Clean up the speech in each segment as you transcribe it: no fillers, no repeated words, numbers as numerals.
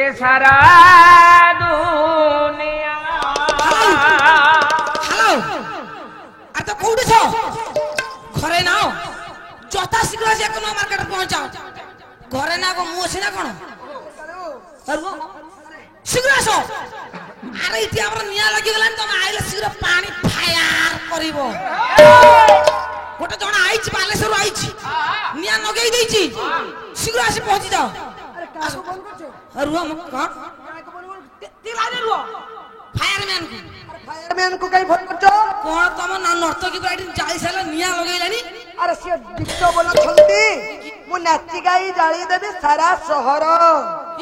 ए सारा दुनिया हेलो आ तो कोउडी छ घरे ना जता शीघ्र से कोनो मार्केट पहुंचाओ घरे ना को मुछ ना कोन अरगो शीघ्र आसो अरे इति हमर निया लागि गलान त आइले शीघ्र पानी फायर करिवो गोटे जण आइछ बालेश्वर आइछ निया नगेई देइछि शीघ्र आसी पहुंची जाओ अरे काको बंद करछो अरगो हम कोन काको बंद तिला दे रुओ फायरमैन को फायरमैन को कई फोन करछो कोन तम नर्तकी ब्राइड जाई साला निया लगेलानी अरे से डिक्टो बोलो छंती मु नाची गाई जाली देबे सारा शहर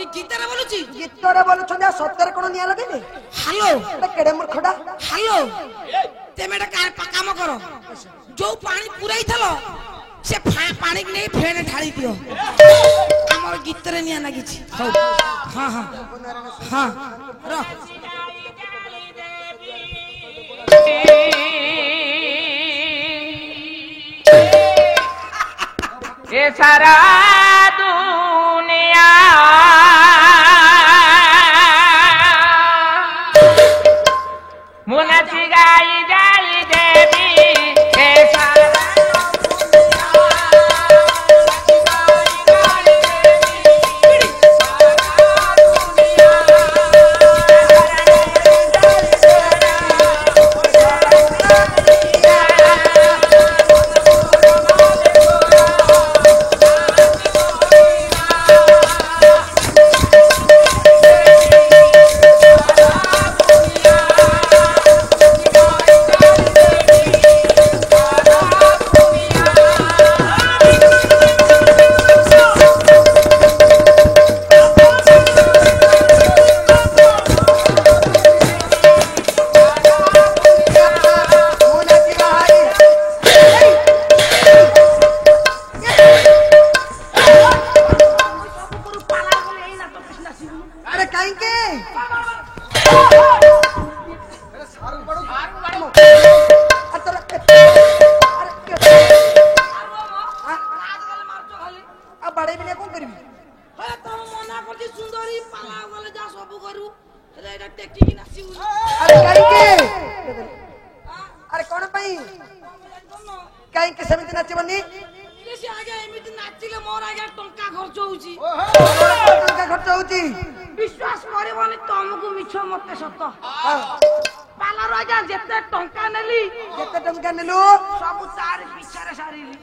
ई गीतरे बोलुची गीतरे बोलो छंती सत्तर कोन निया लगेले हेलो ए केडे मूर्खडा हेलो तेमेडा काम करो जो पानी पुराई थलो से पानी के नहीं फेने ढाली दियो हमर गीतरे निया लागी छी हां हां हां रो ए सारा दुनिया मुनची गाई जाई देवी ए सारा विश्वास करबनी तुमको मिछो मते सत पालार आज्ञा जेते टंका नेली केते टंका नेलु सब तार पिछारे सारिली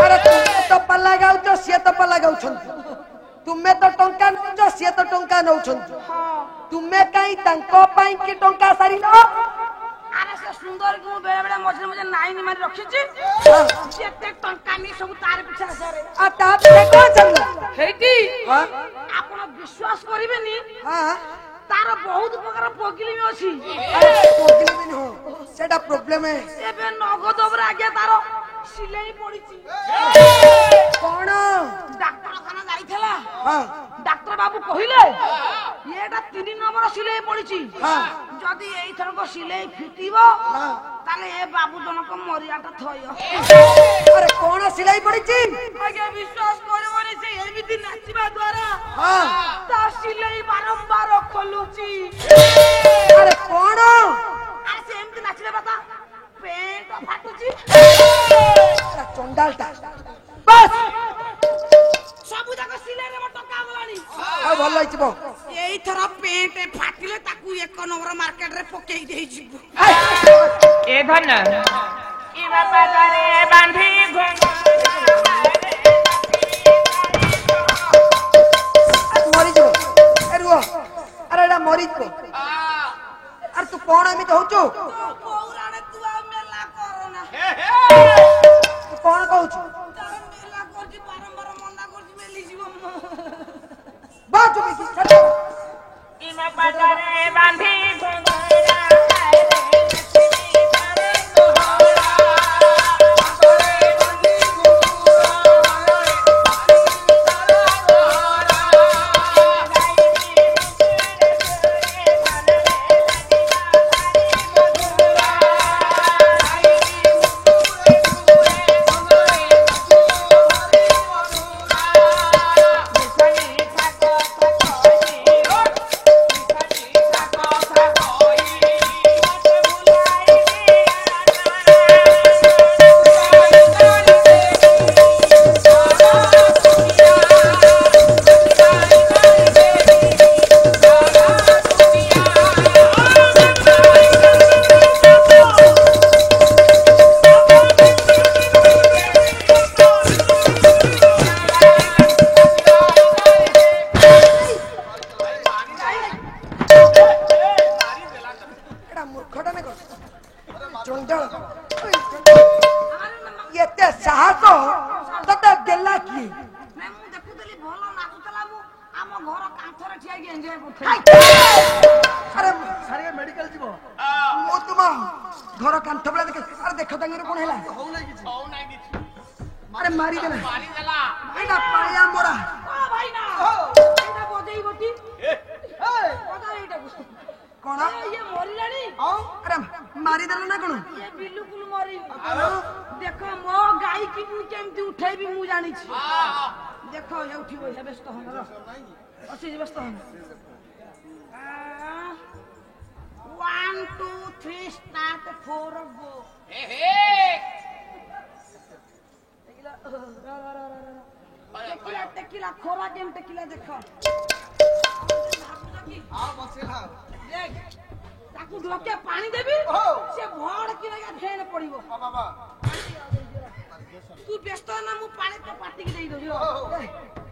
अरे तुमे तो पल्ला गाउछ से तो पल्ला गाउछन तुमे तो टंका नउछ से तो टंका नउछन तुमे काई तांको पाई के टंका सारिलो अरे से सुंदर को बेले बेले मझे मझे नाइन मारी रखी छी जेते टंका नी सब तार पिछारे सारे आ ता पे को चल हेती हां आपण विश्वास करिवेनी हां तार बहुत प्रकार पगिली में अछि पगिली में हो सेटा प्रॉब्लम है एबे नगद ओबरा आगे तार सिलाई पड़ी छी कोन डॉक्टर खाना जाईथला हां डॉक्टर बाबू कहिले एटा 3 नंबर सिलाई पड़ी छी हां जदी एई थर को सिलाई फिटिबो हां ताले ए बाबू जनक मरियाटा थयो अरे कोन सिलाई पड़ी छी आगे विश्वास करबनी से एमिति नाचिबा द्वारा हां ता सिलाई बारंबार खोलुची अरे कोन आ से एमिति नाचिले बता पेट फाटुची अरे चंडालटा बस सब जाक सिलाई रे टका गलानी आ भल आइछबो एई थर पेट फाटिले ताकू एक नंबर मार्केट रे पकेई देई जिबो ए धन ई बापा रे बांधी घोंगा मरी जो ए रुओ अरे एडा मरी जो अरे तू कोन एमित होचो पौराणे तू आ मेला करना तू कोन कहउछु मेला करजी बारंबार मना करजी मेली जीव बात चुप ई बापा रे बांधी घोंगा ଏତେ ସାହସ ତତେ ଦେଲା କିଏ? ନାଇଁ ମୁଁ ଦେଖୁଥିଲି ଭଲ ନାଚୁଥିଲା ମୁଁ ଆମ ଘର କାନ୍ଥରେ ଠିଆ ହେଇକି ଏନ୍ଜୟ କରୁଥିଲି। ଆରେ ସାରିଏ ମେଡିକାଲ ଯିବ ମୁଁ ତୁମ ଘର କାନ୍ଥ ବେଳେ ଦେଖେ। ଆରେ ଦେଖ ତାଙ୍କର କଣ ହେଲା? ଆରେ ମାରିଦେଲା ଏଇଟା ପାଳିଆ ମରା। ଓ ଭାଇ ନା ଏଇଟା ବଜେଇ ବଟି କଥା ଏଇଟାକୁ କଣ ଇଏ ମରିଲାଣି। ଆରେ ମାରିଦେଲା ନା କଣ? ଇଏ ବିଲକୁଲ ମରି। ଦେଖ ମୋ ଗାଈ କି ମୁଁ କେମିତି ଉଠେଇବି ମୁଁ ଜାଣିଛି। ଦେଖ ଇଏ ଉଠିବ ଇଏ ବ୍ୟସ୍ତ ହନ ଅଛି ବ୍ୟସ୍ତ ହନ। 1 2 3 start 4 go। टेकिला टेकिला खोरा गेम टेकिला देख ताकू ढोके पानी देबी से भड़ कि लगा फेन पड़िबो। तू व्यस्त ना मु पानी तो पाटी के देई दो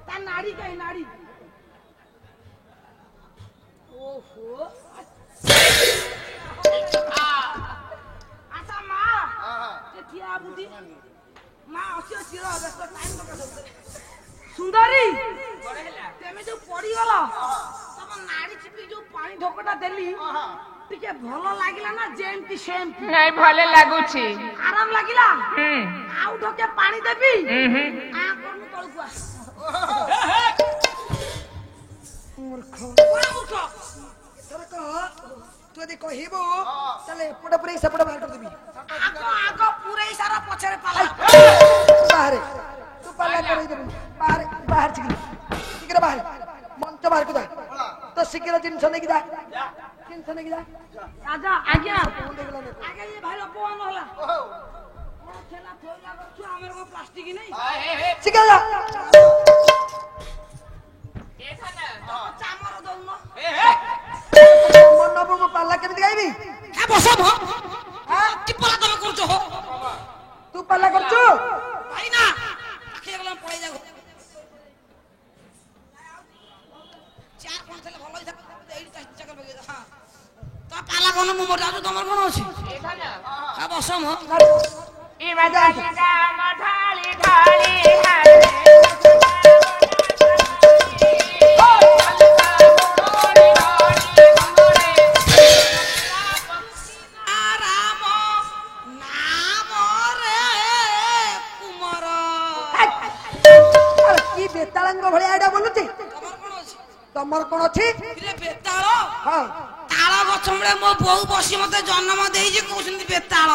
ता नाड़ी कहीं नाड़ी। ओहो अच्छा मां ते थिया बुद्धि मां अच्छी अच्छी रह व्यस्त टाइम तो सुंदरी तेमे जो पड़ी गला तब नाड़ी चिपी जो पानी ढोकटा देली टिके भलो लागिला ना जेमती सेमती नहीं भले लागुची आराम लागिला। आउ ढोके पानी देबी आ करनु तळकु आ मूर्ख मूर्ख तोर कह तू यदि कहबो चले एपटे पुरे सेपटे बाहर कर देबी। आगो आगो पूरे सारा पछरे पाला बाहर तू पाला कर देबी बाहर बाहर शीघ्र बाहर मंच बाहर को जा तो शीघ्र जिनस नेकी जा जिनस नेकी जा आजा आज्ञा आगे ये भाई अपमान होला ओ थेला थोइला गछु हमर को प्लास्टिक नहीं शीघ्र जा चामर दउन मन नबो पाला केमिति गाइबी? ए बस भ कि पाला तमे करछ हो तू पाला करछु भाई ना आखे गलम पळै जा चार कोन थले भलो इथा एई चक्कर बगे हां तो पाला कोन मु मोर जाजु तमर कोन अछि आ बस म ई मजा का मठाली ढाली है बेताळंग भलिया एडा बोलुची तमर कोन अछि रे बेताळ हां ताळ गछमळे मो बहु बसी मते जन्म देई जे कहउछन बेताळ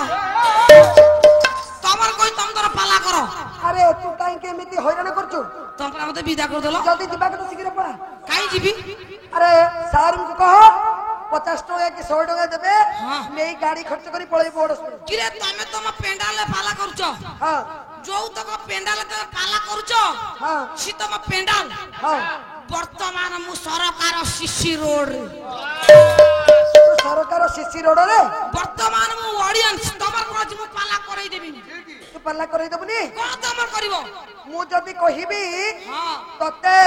तमर कोई तम तोर पाला करो। अरे तू काई के एमिति हैरान करछु तम पर मते विदा कर देलो जल्दी दिबा के शीघ्र पड़ा काई जीबी। अरे सार को कहो 50 टका कि 100 टका देबे हां नेई गाड़ी खर्च करी पळई बोर्ड कि रे तमे तम पेंडाले पाला करछो हां जो तक पेंडाले त पाला करछ हां सी तम पेंडाल हां वर्तमान मु सरकार सीसी रोड रे तू सरकार सीसी रोड रे वर्तमान मु ऑडियंस तमर कोन मु पाला करई देबी तू पाला करई देबनी कोन तमर करबो मु जदी कहिबी हां तते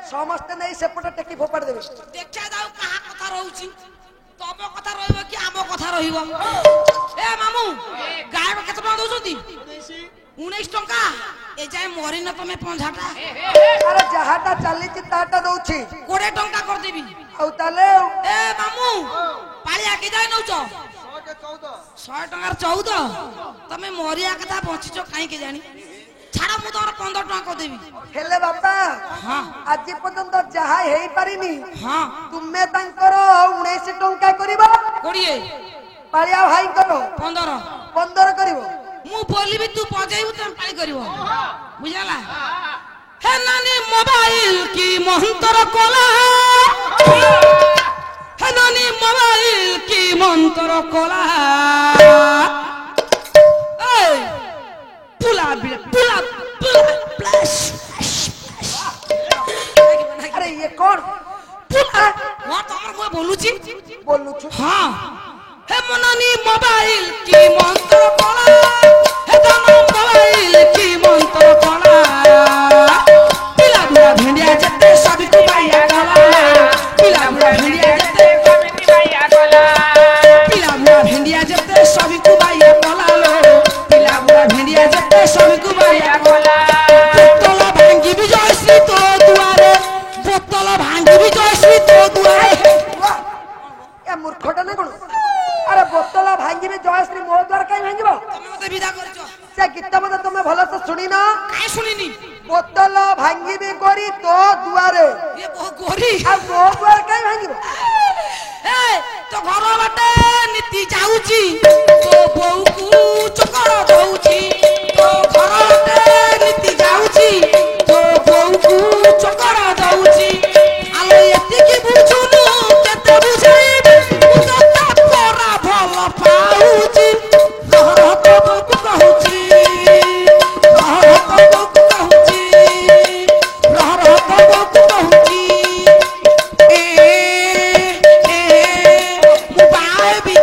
समस्त नहीं सेपटे टेकी फोपाड़ देबे देखा जाऊ कहा कथा रहउची तब कथा रहइबो कि आम कथा रहिबो। ए मामू गाय को केतना दोछंती 19 टंका ए जाय मरी न तमे पंझाटा अरे जहाटा चलीची ताटा दउची 20 टंका कर देबी औ ताले ए मामू पालिया के जाय नउचो 100 टंका 14 तमे मरिया कथा बंचिचो काई के जानी छाड़ा मु तोर 15 टंका कर देबी हेले बापा हां आज पर्यंत जहा हेई पारिनी हां तुमे तांकर 19 टंका करिबो 20 पालिया भाई करो 15 करिवो मु बोलिबी तू बजाइबू तुम पाली करिवो बुझला। हे नानी मोबाइल की मंत्र कोला हे नानी मोबाइल की मंत्र कोला ए पुला पुला प्लस अरे ये कौन पुला वो तमर कोई बोलुची बोलू छु हां हे मनानी मोबाइल की मंत्र कोला हे तनो मोबाइल की मंत्र कोला पिला बुढ़ा भेंडिया जते सभी को माया गला पिला बुढ़ा भेंडिया जते कमिटी भैया बोला पिला बुढ़ा भेंडिया जते सभी को माया गला लो पिला बुढ़ा भेंडिया रे जते सबको बाया गोला बोतल भांगी भी जयश्री तो दुआरे बोतल भांगी भी जयश्री तो दुआरे ए मूर्खटा ना कोन अरे बोतल भांगी में जयश्री मो द्वार काई भांगीबो তুমি মতে বিদা করছো से गीत मते तुमे भलो से सुनी ना কাই শুনিনি बोतल भांगी में गोरी तो दुआरे এ বহু গরি आ मो द्वार काई भांगीबो এ তো ঘর বাটে নীতি যাউছি তো বউকু চকড় দউছি তো ঘর বাটে নীতি যাউছি তো বউকু চকড় দউছি আলো এতিকি বুঝুনু কেতে বুঝাইবি উদতা পরা ভাল পাউছি রহ তো বউকু কহুছি রহ তো বউকু কহুছি রহ তো বউকু কহুছি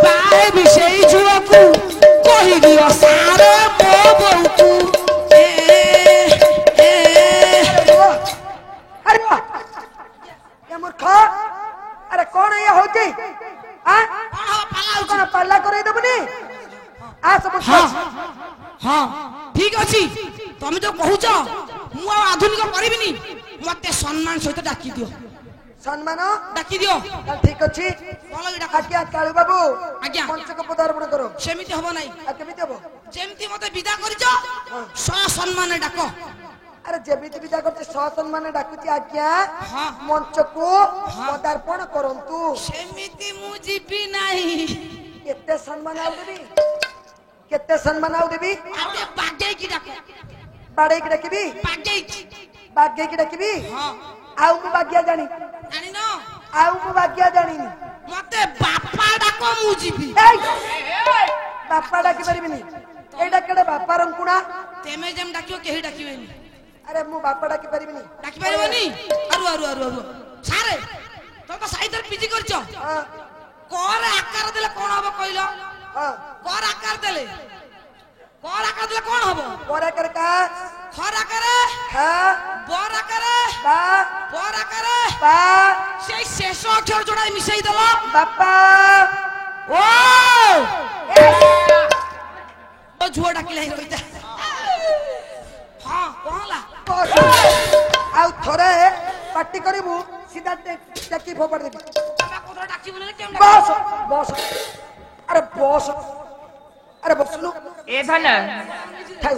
বাই সেই ঝুয়াকু কহি দিও সারে মো বউকু अरे वाह ये मूर्ख अरे कौन ये होती हां कौन पल्ला करे दबनी आ सब हाँ ठीक अच्छी तुम जो कहूच मु आधुनिक करबिनी मते सम्मान सहित डाकी दियो सम्मान डाकी दियो ठीक अछि भलो कि डाका आज्ञा काळू बाबू आज्ञा। मंच को पदार्पण करो सेमिति हबो नाही आ केमिति हबो जेमति मते विदा करिच स सम्मान डाको अरे जेमिति विदा करते सम्मान डाकुची आज्ञा हाँ। मंच को पदार्पण करंतु सेमिति मु जीपी नाही केते सम्मान आउ देबी केते सम्मान आउ देबी आते बागे की डाको बाडे की डाकिबी बागे की बागे की डाकिबी हां आउ मु बाग्या जानी जानि न आउ मु बाग्या जानी मते बापा डाको मु जीपी बापा डाकी परिबिनी एडा केडे बापा रंकुणा तेमे जेम डाकियो केही डाकिवेनी अरे मु बापा डाकी परिबिनी डाकी पारिबनी अरु अरु अरु अरु सारे तो तो साइदर पीजी करछो हां कर आकार देले कोन हबो कइलो हां कर आकार देले कोन हबो बोरा कर का खर आकार खा बर आकार बा बर आकार बा সেই শেষ অক্ষর জোড়াই মিশাই দিল बापा ও ও ঝুয়া ডাকিলাই রইতা हां कहला आउ थोरे पार्टी करिबू सीधा टेकी फोपड़ देबी बाबा कोथरा डाकी बोले केम बस बस अरे बस अरे बसलू ए धन थाई